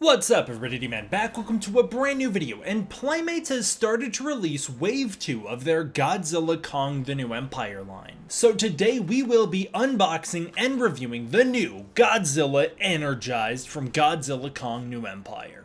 What's up everybody, D-Man back, welcome to a brand new video, and Playmates has started to release Wave 2 of their Godzilla Kong the New Empire line. So today we will be unboxing and reviewing the new Godzilla Energized from Godzilla Kong New Empire.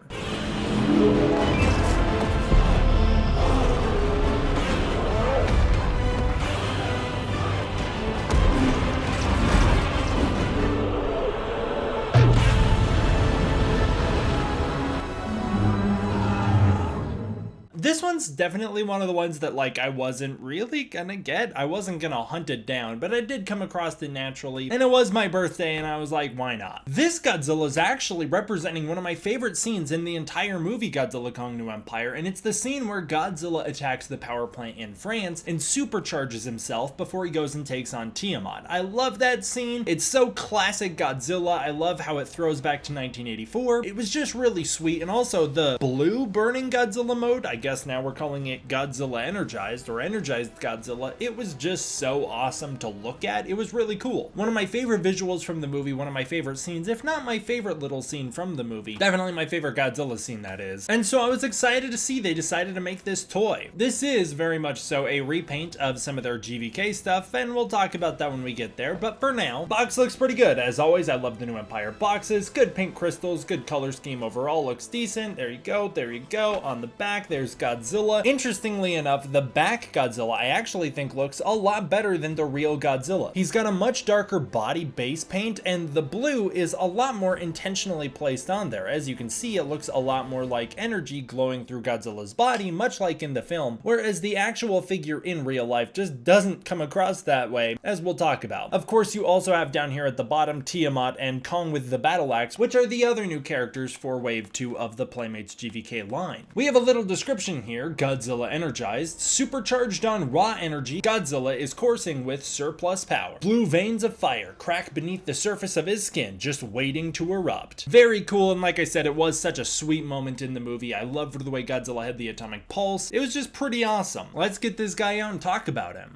This one's definitely one of the ones that I wasn't really gonna get. I wasn't gonna hunt it down, but I did come across it naturally, and it was my birthday and I was like, why not? This Godzilla is actually representing one of my favorite scenes in the entire movie Godzilla Kong New Empire, and it's the scene where Godzilla attacks the power plant in France and supercharges himself before he goes and takes on Tiamat. I love that scene. It's so classic Godzilla. I love how it throws back to 1984. It was just really sweet, and also the blue burning Godzilla mode, I guess now we're calling it Godzilla Energized or Energized Godzilla. It was just so awesome to look at. It was really cool. One of my favorite visuals from the movie, one of my favorite scenes, if not my favorite little scene from the movie. Definitely my favorite Godzilla scene, that is. And so I was excited to see they decided to make this toy. This is very much so a repaint of some of their GVK stuff, and we'll talk about that when we get there, but for now, box looks pretty good. As always, I love the New Empire boxes. Good pink crystals, good color scheme overall, looks decent. There you go, there you go. On the back, there's Godzilla. Interestingly enough, the back Godzilla I actually think looks a lot better than the real Godzilla. He's got a much darker body base paint, and the blue is a lot more intentionally placed on there. As you can see, it looks a lot more like energy glowing through Godzilla's body, much like in the film, whereas the actual figure in real life just doesn't come across that way, as we'll talk about. Of course, you also have down here at the bottom Tiamat and Kong with the battle axe, which are the other new characters for Wave 2 of the Playmates GVK line. We have a little description here. Godzilla Energized, supercharged on raw energy, Godzilla is coursing with surplus power. Blue veins of fire crack beneath the surface of his skin, just waiting to erupt. Very cool, and like I said, it was such a sweet moment in the movie. I loved the way Godzilla had the atomic pulse. It was just pretty awesome. Let's get this guy out and talk about him.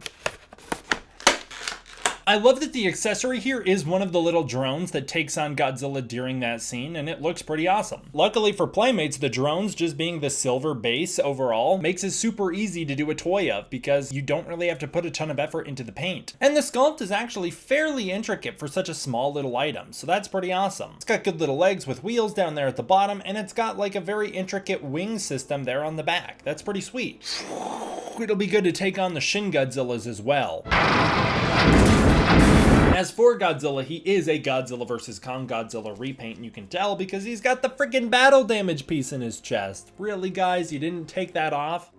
I love that the accessory here is one of the little drones that takes on Godzilla during that scene, and it looks pretty awesome. Luckily for Playmates, the drones just being the silver base overall makes it super easy to do a toy of, because you don't really have to put a ton of effort into the paint. And the sculpt is actually fairly intricate for such a small little item, so that's pretty awesome. It's got good little legs with wheels down there at the bottom, and it's got like a very intricate wing system there on the back. That's pretty sweet. It'll be good to take on the Shin Godzillas as well. As for Godzilla, he is a Godzilla vs. Kong Godzilla repaint, and you can tell because he's got the freaking battle damage piece in his chest. Really, guys? You didn't take that off?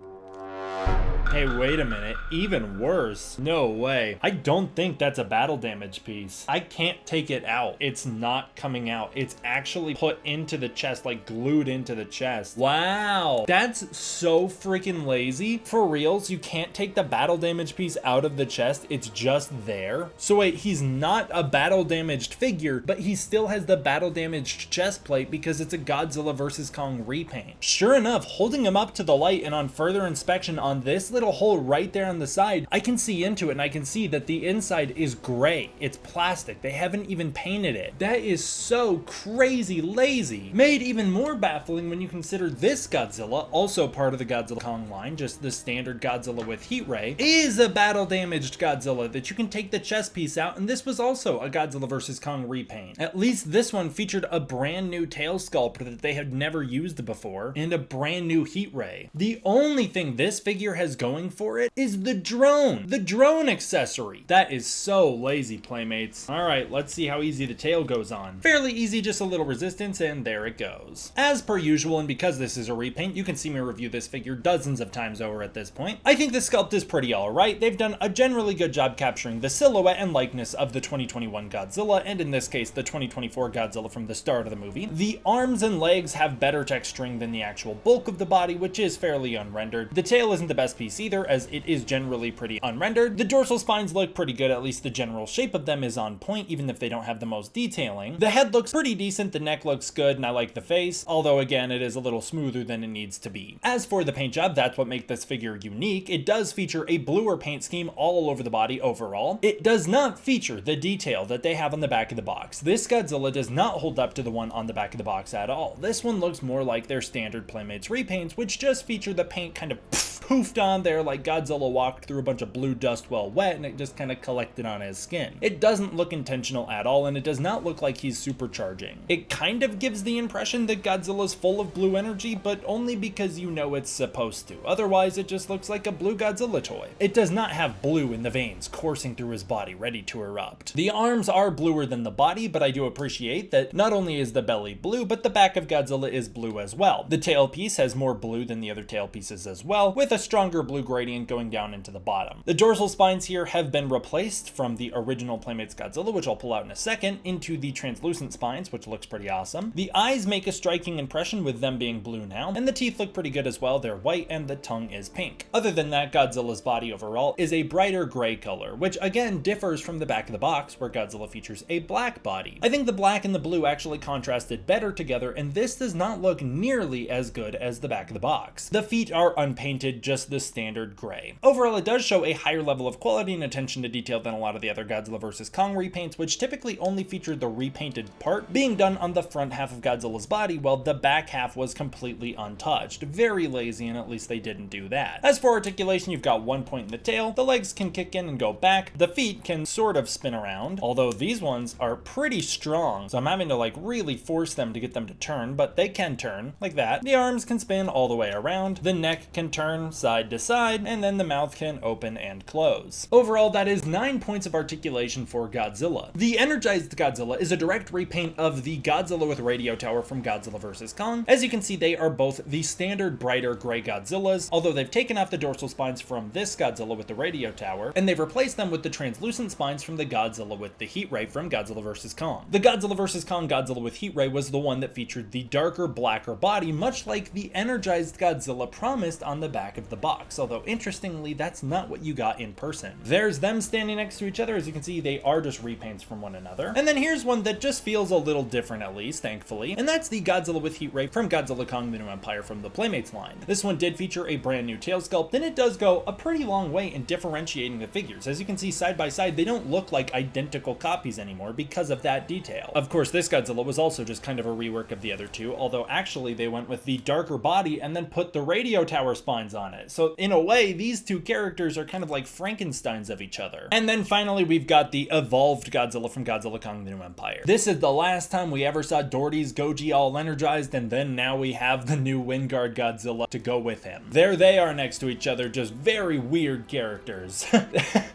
Hey, wait a minute, even worse. No way. I don't think that's a battle damage piece. I can't take it out. It's not coming out. It's actually put into the chest, like glued into the chest. Wow, that's so freaking lazy. For reals, you can't take the battle damage piece out of the chest. It's just there. So wait, he's not a battle damaged figure, but he still has the battle damaged chest plate because it's a Godzilla vs. Kong repaint. Sure enough, holding him up to the light and on further inspection on this little hole right there on the side, I can see into it, and I can see that the inside is gray. It's plastic. They haven't even painted it. That is so crazy lazy. Made even more baffling when you consider this Godzilla, also part of the Godzilla Kong line, just the standard Godzilla with heat ray, is a battle damaged Godzilla that you can take the chest piece out, and this was also a Godzilla vs. Kong repaint. At least this one featured a brand new tail sculpt that they had never used before, and a brand new heat ray. The only thing this figure has going for it is the drone accessory. That is so lazy, Playmates. All right, let's see how easy the tail goes on. Fairly easy, just a little resistance, and there it goes. As per usual, and because this is a repaint, you can see me review this figure dozens of times over at this point. I think the sculpt is pretty alright. They've done a generally good job capturing the silhouette and likeness of the 2021 Godzilla, and in this case, the 2024 Godzilla from the start of the movie. The arms and legs have better texturing than the actual bulk of the body, which is fairly unrendered. The tail isn't the best piece piece either, as it is generally pretty unrendered. The dorsal spines look pretty good, at least the general shape of them is on point, even if they don't have the most detailing. The head looks pretty decent, the neck looks good, and I like the face, although again, it is a little smoother than it needs to be. As for the paint job, that's what makes this figure unique. It does feature a bluer paint scheme all over the body overall. It does not feature the detail that they have on the back of the box. This Godzilla does not hold up to the one on the back of the box at all. This one looks more like their standard Playmates repaints, which just feature the paint kind of poofed on there like Godzilla walked through a bunch of blue dust while wet and it just kind of collected on his skin. It doesn't look intentional at all, and it does not look like he's supercharging. It kind of gives the impression that Godzilla's full of blue energy, but only because you know it's supposed to. Otherwise, it just looks like a blue Godzilla toy. It does not have blue in the veins coursing through his body, ready to erupt. The arms are bluer than the body, but I do appreciate that not only is the belly blue, but the back of Godzilla is blue as well. The tail piece has more blue than the other tail pieces as well, with a stronger blue gradient going down into the bottom. The dorsal spines here have been replaced from the original Playmates Godzilla, which I'll pull out in a second, into the translucent spines, which looks pretty awesome. The eyes make a striking impression with them being blue now, and the teeth look pretty good as well. They're white and the tongue is pink. Other than that, Godzilla's body overall is a brighter gray color, which again differs from the back of the box where Godzilla features a black body. I think the black and the blue actually contrasted better together, and this does not look nearly as good as the back of the box. The feet are unpainted, just the standard gray. Overall, it does show a higher level of quality and attention to detail than a lot of the other Godzilla vs. Kong repaints, which typically only featured the repainted part being done on the front half of Godzilla's body, while the back half was completely untouched. Very lazy, and at least they didn't do that. As for articulation, you've got one point in the tail, the legs can kick in and go back, the feet can sort of spin around, although these ones are pretty strong, so I'm having to like really force them to get them to turn, but they can turn, like that. The arms can spin all the way around, the neck can turn side to side, and then the mouth can open and close. Overall, that is 9 points of articulation for Godzilla. The Energized Godzilla is a direct repaint of the Godzilla with radio tower from Godzilla vs. Kong. As you can see, they are both the standard brighter gray Godzillas, although they've taken off the dorsal spines from this Godzilla with the radio tower, and they've replaced them with the translucent spines from the Godzilla with the heat ray from Godzilla vs. Kong. The Godzilla vs. Kong Godzilla with heat ray was the one that featured the darker, blacker body, much like the Energized Godzilla promised on the back of the box, although interestingly, that's not what you got in person. There's them standing next to each other. As you can see, they are just repaints from one another. And then here's one that just feels a little different, at least, thankfully, and that's the Godzilla with heat ray from Godzilla Kong the New Empire from the Playmates line. This one did feature a brand new tail sculpt, and it does go a pretty long way in differentiating the figures. As you can see side by side, they don't look like identical copies anymore because of that detail. Of course, this Godzilla was also just kind of a rework of the other two, although actually they went with the darker body and then put the radio tower spines on it. So in a way, these two characters are kind of like Frankensteins of each other. And then finally, we've got the evolved Godzilla from Godzilla Kong the New Empire. This is the last time we ever saw Doherty's Goji all energized, and then now we have the new Wingard Godzilla to go with him. There they are next to each other, just very weird characters.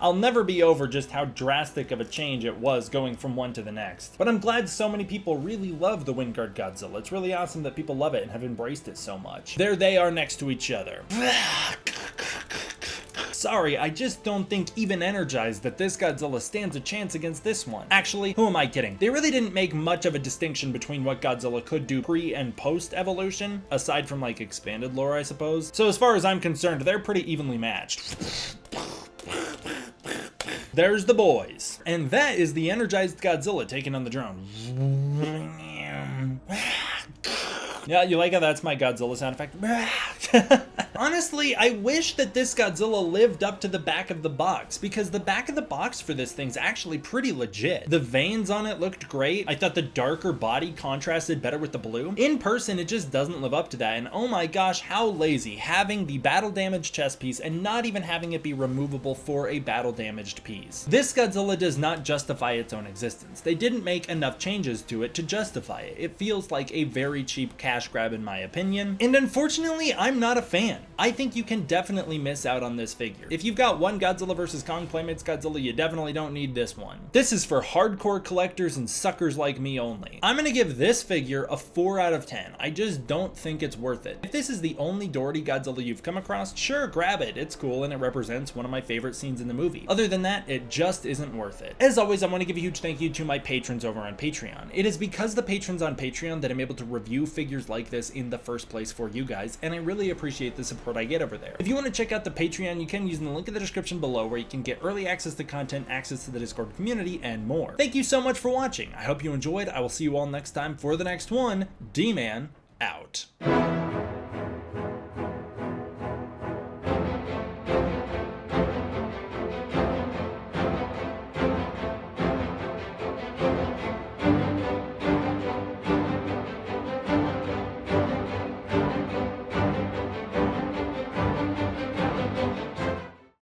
I'll never be over just how drastic of a change it was going from one to the next. But I'm glad so many people really love the Wingard Godzilla. It's really awesome that people love it and have embraced it so much. There they are next to each other. Sorry, I just don't think even Energized that this Godzilla stands a chance against this one. Actually, who am I kidding? They really didn't make much of a distinction between what Godzilla could do pre and post evolution, aside from like expanded lore, I suppose. So as far as I'm concerned, they're pretty evenly matched. There's the boys. And that is the Energized Godzilla taking on the drone. Yeah, you like how that's my Godzilla sound effect? Honestly, I wish that this Godzilla lived up to the back of the box, because the back of the box for this thing's actually pretty legit. The veins on it looked great. I thought the darker body contrasted better with the blue. In person, it just doesn't live up to that, and oh my gosh, how lazy, having the battle damaged chest piece and not even having it be removable for a battle damaged piece. This Godzilla does not justify its own existence. They didn't make enough changes to it to justify it. It feels like a very cheap cash grab in my opinion, and unfortunately, I'm not a fan. I think you can definitely miss out on this figure. If you've got one Godzilla vs. Kong Playmates Godzilla, you definitely don't need this one. This is for hardcore collectors and suckers like me only. I'm gonna give this figure a 4 out of 10. I just don't think it's worth it. If this is the only Doherty Godzilla you've come across, sure, grab it. It's cool and it represents one of my favorite scenes in the movie. Other than that, it just isn't worth it. As always, I want to give a huge thank you to my patrons over on Patreon. It is because the patrons on Patreon that I'm able to review figures like this in the first place for you guys, and I really appreciate the support I get over there. If you want to check out the Patreon, you can using the link in the description below, where you can get early access to content, access to the Discord community, and more. Thank you so much for watching. I hope you enjoyed. I will see you all next time for the next one. D-Man out.